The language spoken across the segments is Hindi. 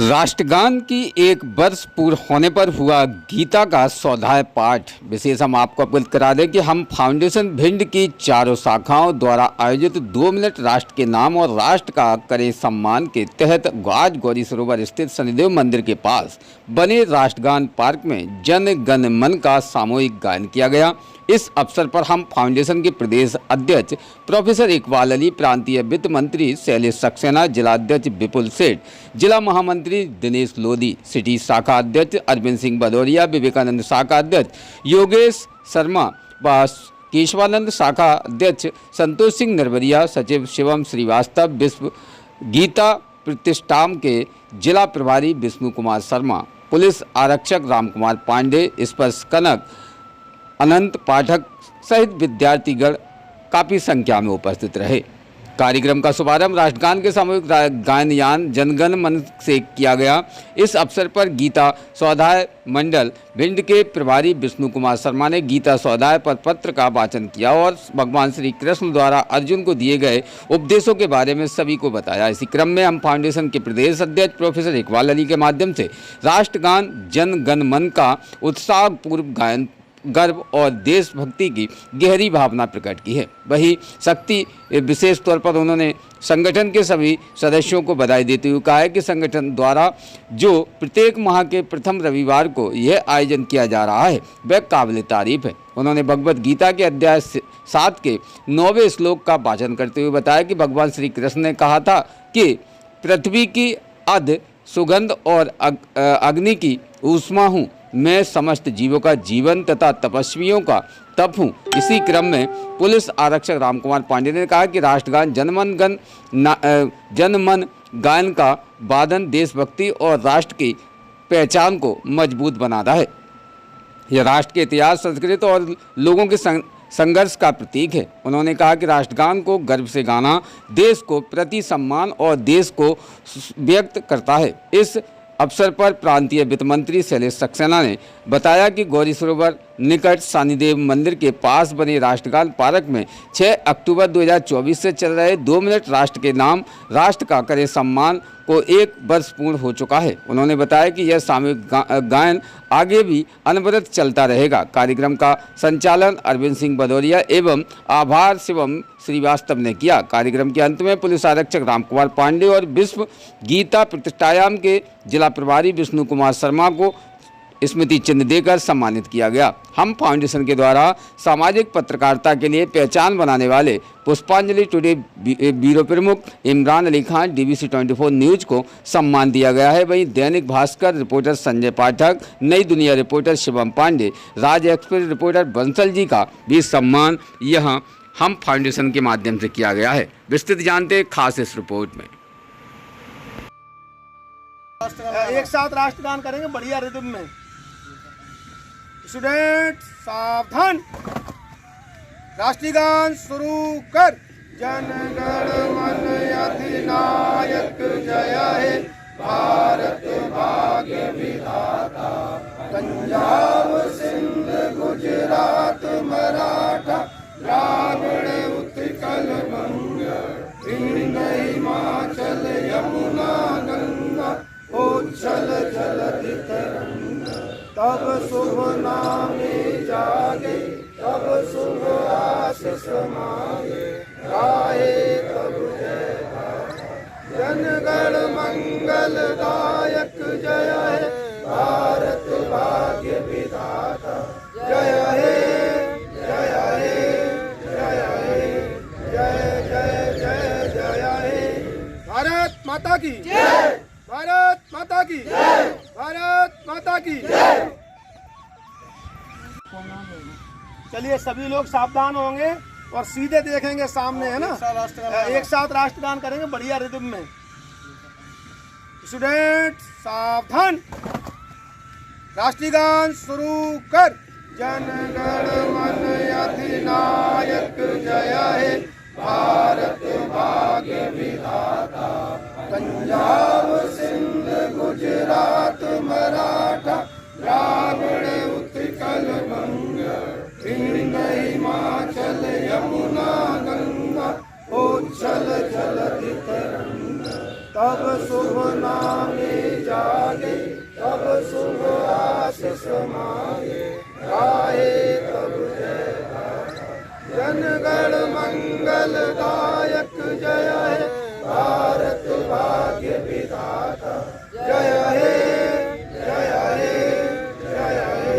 राष्ट्रगान की एक वर्ष पूर्ण होने पर हुआ गीता का स्वाध्याय पाठ। विशेष हम आपको अवगत करा दें कि हम फाउंडेशन भिंड की चारों शाखाओं द्वारा आयोजित 2 मिनट राष्ट्र के नाम और राष्ट्र का करें सम्मान के तहत आज गौरी सरोवर स्थित शनिदेव मंदिर के पास बने राष्ट्रगान पार्क में जन गण मन का सामूहिक गायन किया गया। इस अवसर पर हम फाउंडेशन के प्रदेश अध्यक्ष प्रोफेसर इकबाल अली, प्रांतीय वित्त मंत्री शैलेश सक्सेना, जिला अध्यक्ष विपुल सेठ, जिला महामंत्री दिनेश लोधी, सिटी शाखा अध्यक्ष अरविंद सिंह भदौरिया, विवेकानंद शाखा अध्यक्ष योगेश शर्मा व केशवानंद शाखा अध्यक्ष संतोष सिंह नरवरिया, सचिव शिवम श्रीवास्तव, विश्व गीता प्रतिष्ठान के जिला प्रभारी विष्णु कुमार शर्मा, पुलिस आरक्षक राम कुमार पांडे, स्पर्श कनक अनंत पाठक सहित विद्यार्थीगण काफ़ी संख्या में उपस्थित रहे। कार्यक्रम का शुभारंभ राष्ट्रगान के सामूहिक गायनयान जनगण मन से किया गया। इस अवसर पर गीता स्वाध्याय मंडल भिंड के प्रभारी विष्णु कुमार शर्मा ने गीता स्वाध्याय पर पत्र का वाचन किया और भगवान श्री कृष्ण द्वारा अर्जुन को दिए गए उपदेशों के बारे में सभी को बताया। इसी क्रम में हम फाउंडेशन के प्रदेश अध्यक्ष प्रोफेसर इकबाल अली के माध्यम से राष्ट्रगान जन गण मन का उत्साहपूर्व गायन गर्व और देशभक्ति की गहरी भावना प्रकट की है। वही शक्ति विशेष तौर पर उन्होंने संगठन के सभी सदस्यों को बधाई देते हुए कहा है कि संगठन द्वारा जो प्रत्येक माह के प्रथम रविवार को यह आयोजन किया जा रहा है वह काबिल तारीफ है। उन्होंने भगवत गीता के अध्याय 7 के 9वें श्लोक का वाचन करते हुए बताया कि भगवान श्री कृष्ण ने कहा था कि पृथ्वी की अध सुगंध और अग्नि की ऊष्मा हूँ, मैं समस्त जीवों का जीवन तथा तपस्वियों का तप हूँ। इसी क्रम में पुलिस आरक्षक राम कुमार पांडे ने कहा कि राष्ट्रगान जनमन गायन का वादन देशभक्ति और राष्ट्र की पहचान को मजबूत बनाता है। यह राष्ट्र के इतिहास, संस्कृति और लोगों के संघर्ष का प्रतीक है। उन्होंने कहा कि राष्ट्रगान को गर्व से गाना देश को प्रति सम्मान और देश को व्यक्त करता है। इस अवसर पर प्रांतीय वित्त मंत्री शैलेश सक्सेना ने बताया कि गौरी सरोवर निकट शनिदेव मंदिर के पास बने राष्ट्रगान पार्क में 6 अक्टूबर 2024 से चल रहे 2 मिनट राष्ट्र के नाम राष्ट्र का करें सम्मान को 1 वर्ष पूर्ण हो चुका है। उन्होंने बताया कि यह सामूहिक गायन आगे भी अनवरत चलता रहेगा। कार्यक्रम का संचालन अरविंद सिंह भदौरिया एवं आभार शिवम श्रीवास्तव ने किया। कार्यक्रम के अंत में पुलिस आरक्षक राम कुमार पांडे और विश्व गीता प्रतिष्ठान के जिला प्रभारी विष्णु कुमार शर्मा को स्मृति चिन्ह देकर सम्मानित किया गया। हम फाउंडेशन के द्वारा सामाजिक पत्रकारिता के लिए पहचान बनाने वाले पुष्पांजलि टुडे ब्यूरो प्रमुख इमरान अली खान, DVC 24 न्यूज को सम्मान दिया गया है। वहीं दैनिक भास्कर रिपोर्टर संजय पाठक, नई दुनिया रिपोर्टर शिवम पांडे, राज एक्सप्रेस रिपोर्टर बंसल जी का भी सम्मान यहाँ हम फाउंडेशन के माध्यम से किया गया है। विस्तृत जानते खास इस रिपोर्ट में। एक साथ राष्ट्रगान करेंगे बढ़िया रिदम में। स्टूडेंट सावधान, राष्ट्रीय गान शुरू कर। जन गण मन अधिनायक जय हे, भारत भाग्य विधाता, पंजाब सिंध गुजरात मराठा, द्राविड़ उत्कल बंग, विंध्य हिमाचल यमुना गंगा, उच्छल जलधि तरंग। तब शुभ नामे जागे, तब शुभ आशीष मांगे, गाए तब जय गाथा। जन गण मंगल दायक जय हे, भारत भाग्य विधाता, जय हे जय हे जय हे जय जय जय जय हे। भारत माता की जय, भारत माता की जय, भारत माता की जय। चलिए सभी लोग सावधान होंगे और सीधे देखेंगे सामने, है ना। एक साथ राष्ट्रगान करेंगे बढ़िया रिदम में। स्टूडेंट सावधान, राष्ट्रीय गान शुरू कर। जन गण मन अधिनायक जय हे, भारत भाग्य विधाता, पंजाब सिंध गुजरात मराठा, द्राविड़ उत्कल बंग, विंध्य हिमाचल यमुना गंगा, उच्छल जलधि तरंग। तब शुभ नामे जागे, तब शुभ आशीष मांगे, गाए तब जय गाथा। जनगण मंगलदायक जय है, भारत भाग्य विधाता। जय हे, जय हे, जय हे,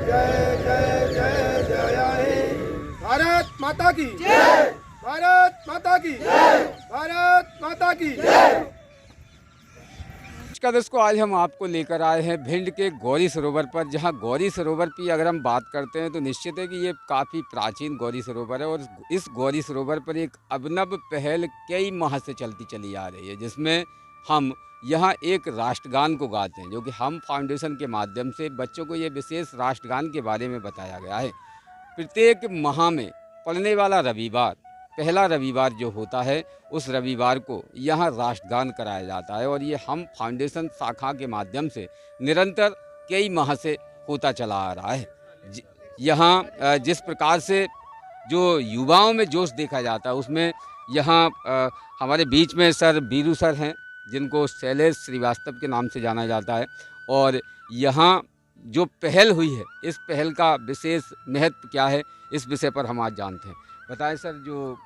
जय जय जय जय हे। भारत माता की जय, भारत माता की जय, भारत माता की जय। का दोस्तों आज हम आपको लेकर आए हैं भिंड के गौरी सरोवर पर, जहां गौरी सरोवर की अगर हम बात करते हैं तो निश्चित है कि ये काफ़ी प्राचीन गौरी सरोवर है और इस गौरी सरोवर पर एक अभिनव पहल कई माह से चलती चली आ रही है, जिसमें हम यहाँ एक राष्ट्रगान को गाते हैं, जो कि हम फाउंडेशन के माध्यम से बच्चों को ये विशेष राष्ट्रगान के बारे में बताया गया है। प्रत्येक माह में पड़ने वाला रविवार, पहला रविवार जो होता है, उस रविवार को यहाँ राष्ट्रगान कराया जाता है और ये हम फाउंडेशन शाखा के माध्यम से निरंतर कई माह से होता चला आ रहा है। यहाँ जिस प्रकार से जो युवाओं में जोश देखा जाता है, उसमें यहाँ हमारे बीच में सर बीरू सर हैं, जिनको शैलेश श्रीवास्तव के नाम से जाना जाता है। और यहाँ जो पहल हुई है, इस पहल का विशेष महत्व क्या है, इस विषय पर हम आज जानते हैं। बताएं सर, जो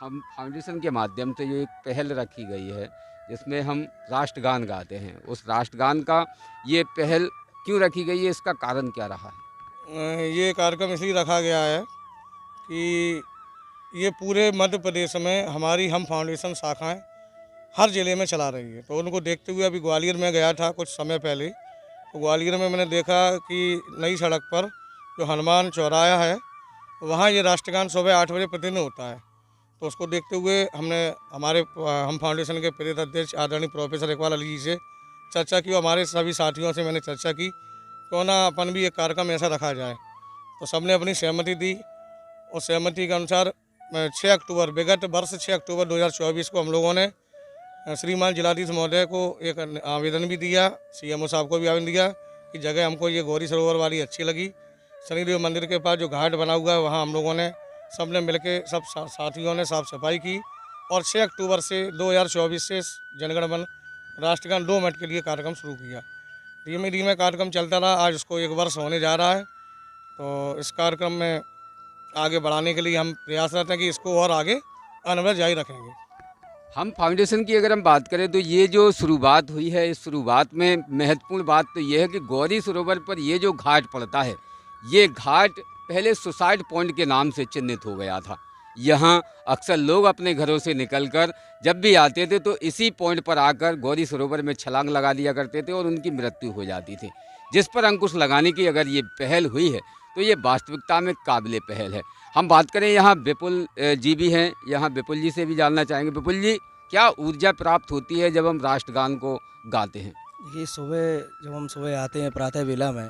हम फाउंडेशन के माध्यम से जो एक पहल रखी गई है, जिसमें हम राष्ट्रगान गाते हैं, उस राष्ट्रगान का ये पहल क्यों रखी गई है, इसका कारण क्या रहा है? ये कार्यक्रम इसलिए रखा गया है कि ये पूरे मध्य प्रदेश में हमारी हम फाउंडेशन शाखाएं हर ज़िले में चला रही है। तो उनको देखते हुए अभी ग्वालियर में गया था कुछ समय पहले, तो ग्वालियर में मैंने देखा कि नई सड़क पर जो हनुमान चौराहा है, वहाँ ये राष्ट्रगान सुबह 8 बजे प्रतिदिन होता है। तो उसको देखते हुए हमने हमारे हम फाउंडेशन के प्रेरित अध्यक्ष आदरणीय प्रोफेसर इकबाल अली जी से चर्चा की और हमारे सभी साथियों से मैंने चर्चा की, क्यों ना अपन भी एक कार्यक्रम ऐसा रखा जाए। तो सबने अपनी सहमति दी और सहमति के अनुसार 6 अक्टूबर विगत वर्ष 6 अक्टूबर 2024 को हम लोगों ने श्रीमान जिलाधीश महोदय को एक आवेदन भी दिया, CMO साहब को भी आवेदन दिया कि जगह हमको ये गौरी सरोवर वाली अच्छी लगी। शनिदेव मंदिर के पास जो घाट बना हुआ है, वहाँ हम लोगों ने सबने मिलके सब साथियों ने साफ सफाई की और 6 अक्टूबर से 2024 से जनगण मन राष्ट्रगान 2 मिनट के लिए कार्यक्रम शुरू किया। धीमे धीमे कार्यक्रम चलता रहा, आज उसको 1 वर्ष होने जा रहा है। तो इस कार्यक्रम में आगे बढ़ाने के लिए हम प्रयासरत हैं कि इसको और आगे अनवरत जारी रखेंगे। हम फाउंडेशन की अगर हम बात करें तो ये जो शुरुआत हुई है, इस शुरुआत में महत्वपूर्ण बात तो ये है कि गौरी सरोवर पर ये जो घाट पड़ता है, ये घाट पहले सुसाइड पॉइंट के नाम से चिन्हित हो गया था। यहाँ अक्सर लोग अपने घरों से निकलकर जब भी आते थे तो इसी पॉइंट पर आकर गौरी सरोवर में छलांग लगा दिया करते थे और उनकी मृत्यु हो जाती थी, जिस पर अंकुश लगाने की अगर ये पहल हुई है तो ये वास्तविकता में काबिले पहल है। हम बात करें, यहाँ विपुल जी भी हैं, यहाँ विपुल जी से भी जानना चाहेंगे। विपुल जी, क्या ऊर्जा प्राप्त होती है जब हम राष्ट्रगान को गाते हैं? ये जब हम सुबह आते हैं प्रातः वेला में,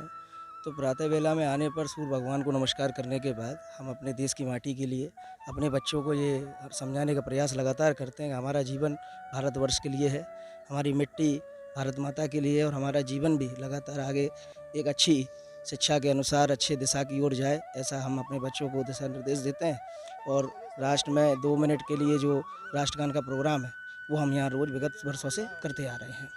तो प्रातः वेला में आने पर सूर्य भगवान को नमस्कार करने के बाद हम अपने देश की माटी के लिए अपने बच्चों को ये समझाने का प्रयास लगातार करते हैं कि हमारा जीवन भारतवर्ष के लिए है, हमारी मिट्टी भारत माता के लिए है और हमारा जीवन भी लगातार आगे एक अच्छी शिक्षा के अनुसार अच्छे दिशा की ओर जाए, ऐसा हम अपने बच्चों को दिशा निर्देश देते हैं। और राष्ट्र में 2 मिनट के लिए जो राष्ट्रगान का प्रोग्राम है, वो हम यहाँ रोज़ विगत वर्षों से करते आ रहे हैं।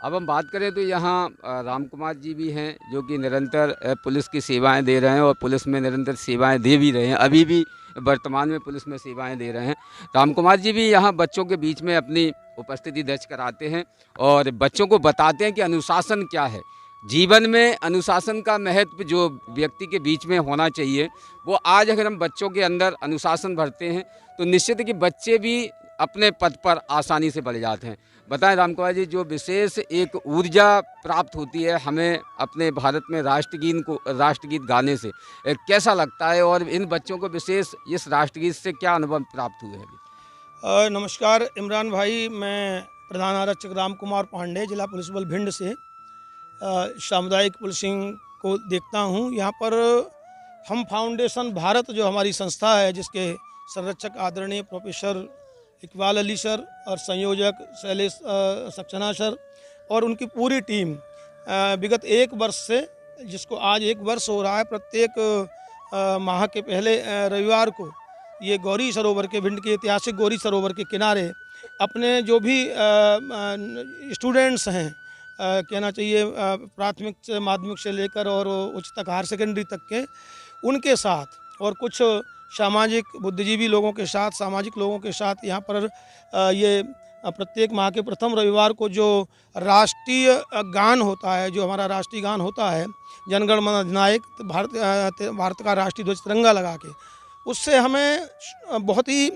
अब हम बात करें तो यहाँ राम कुमार जी भी हैं, जो कि निरंतर पुलिस की सेवाएं दे रहे हैं और पुलिस में निरंतर सेवाएं दे भी रहे हैं, अभी भी वर्तमान में पुलिस में सेवाएं दे रहे हैं। राम कुमार जी भी यहाँ बच्चों के बीच में अपनी उपस्थिति दर्ज कराते हैं और बच्चों को बताते हैं कि अनुशासन क्या है। जीवन में अनुशासन का महत्व जो व्यक्ति के बीच में होना चाहिए, वो आज अगर हम बच्चों के अंदर अनुशासन भरते हैं तो निश्चित है कि बच्चे भी अपने पद पर आसानी से बढ़ जाते हैं। बताएं राम कुमार जी, जो विशेष एक ऊर्जा प्राप्त होती है हमें अपने भारत में राष्ट्रगीत गाने से, कैसा लगता है और इन बच्चों को विशेष इस राष्ट्रगीत से क्या अनुभव प्राप्त हुए हैं? नमस्कार इमरान भाई, मैं प्रधान आरक्षक राम कुमार पांडे, जिला पुलिस बल भिंड से सामुदायिक पुलिसिंग को देखता हूँ। यहाँ पर हम फाउंडेशन भारत जो हमारी संस्था है, जिसके संरक्षक आदरणीय प्रोफेसर इकबाल अली सर और संयोजक शैलेश सक्सेना सर और उनकी पूरी टीम विगत 1 वर्ष से, जिसको आज 1 वर्ष हो रहा है, प्रत्येक माह के पहले रविवार को ये गौरी सरोवर के, भिंड के ऐतिहासिक गौरी सरोवर के किनारे अपने जो भी स्टूडेंट्स हैं, कहना चाहिए प्राथमिक से माध्यमिक से लेकर और उच्च तक हायर सेकेंडरी तक के, उनके साथ और कुछ सामाजिक बुद्धिजीवी लोगों के साथ, सामाजिक लोगों के साथ यहाँ पर ये प्रत्येक माह के प्रथम रविवार को जो राष्ट्रीय गान होता है, जो हमारा राष्ट्रीय गान होता है, जनगण मन अधिनायक, भारत का राष्ट्रीय ध्वज तिरंगा लगा के, उससे हमें बहुत ही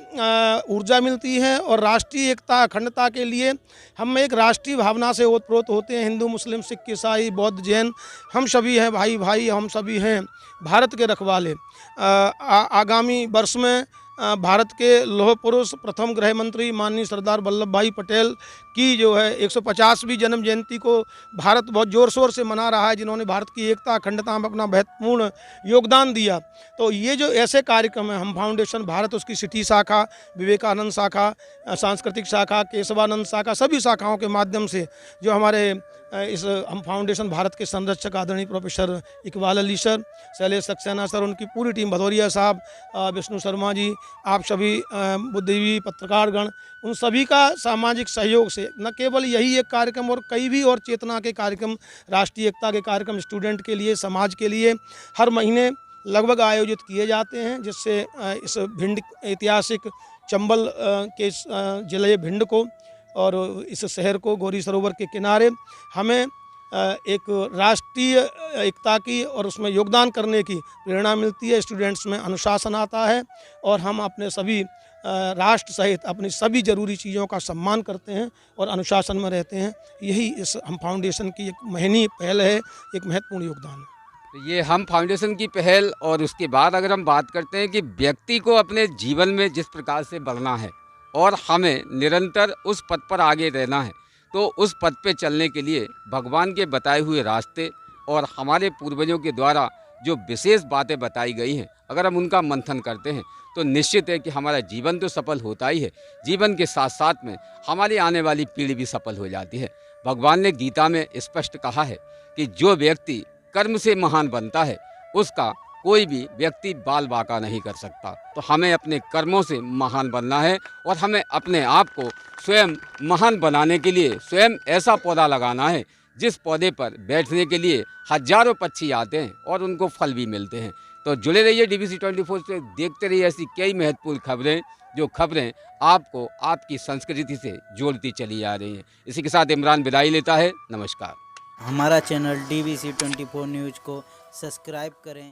ऊर्जा मिलती है और राष्ट्रीय एकता अखंडता के लिए हम एक राष्ट्रीय भावना से ओतप्रोत होते हैं। हिंदू, मुस्लिम, सिख, ईसाई, बौद्ध, जैन, हम सभी हैं भाई भाई, हम सभी हैं भारत के रखवाले। आगामी वर्ष में भारत के लौह पुरुष प्रथम गृह मंत्री माननीय सरदार वल्लभ भाई पटेल की जो है 150वीं जन्म जयंती को भारत बहुत ज़ोर शोर से मना रहा है, जिन्होंने भारत की एकता अखंडता में अपना महत्वपूर्ण योगदान दिया। तो ये जो ऐसे कार्यक्रम है, हम फाउंडेशन भारत, उसकी सिटी शाखा, विवेकानंद शाखा, सांस्कृतिक शाखा, केशवानंद शाखा, सभी शाखाओं के माध्यम से जो हमारे इस हम फाउंडेशन भारत के संरक्षक आदरणीय professor Iqbal Ali sir, Shailesh Saxena sir, उनकी पूरी टीम, भदौरिया साहब, विष्णु शर्मा जी, आप सभी बुद्धिजीवी पत्रकारगण, उन सभी का सामाजिक सहयोग से न केवल यही एक कार्यक्रम और कई भी और चेतना के कार्यक्रम, राष्ट्रीय एकता के कार्यक्रम स्टूडेंट के लिए, समाज के लिए हर महीने लगभग आयोजित किए जाते हैं, जिससे इस भिंड ऐतिहासिक चंबल के जिले भिंड को और इस शहर को, गौरी सरोवर के किनारे, हमें एक राष्ट्रीय एकता की और उसमें योगदान करने की प्रेरणा मिलती है। स्टूडेंट्स में अनुशासन आता है और हम अपने सभी राष्ट्र सहित अपनी सभी ज़रूरी चीज़ों का सम्मान करते हैं और अनुशासन में रहते हैं। यही इस हम फाउंडेशन की एक महनीय पहल है, एक महत्वपूर्ण योगदान है। तो ये हम फाउंडेशन की पहल, और उसके बाद अगर हम बात करते हैं कि व्यक्ति को अपने जीवन में जिस प्रकार से बढ़ना है और हमें निरंतर उस पथ पर आगे रहना है, तो उस पथ पे चलने के लिए भगवान के बताए हुए रास्ते और हमारे पूर्वजों के द्वारा जो विशेष बातें बताई गई हैं, अगर हम उनका मंथन करते हैं तो निश्चित है कि हमारा जीवन तो सफल होता ही है, जीवन के साथ साथ में हमारी आने वाली पीढ़ी भी सफल हो जाती है। भगवान ने गीता में स्पष्ट कहा है कि जो व्यक्ति कर्म से महान बनता है उसका कोई भी व्यक्ति बाल बाका नहीं कर सकता। तो हमें अपने कर्मों से महान बनना है और हमें अपने आप को स्वयं महान बनाने के लिए स्वयं ऐसा पौधा लगाना है जिस पौधे पर बैठने के लिए हजारों पक्षी आते हैं और उनको फल भी मिलते हैं। तो जुड़े रहिए DBC 24 से, देखते रहिए ऐसी कई महत्वपूर्ण खबरें, जो खबरें आपको आपकी संस्कृति से जोड़ती चली आ रही हैं। इसी के साथ इमरान विदाई लेता है। नमस्कार। हमारा चैनल DBC 24 न्यूज़ को सब्सक्राइब करें।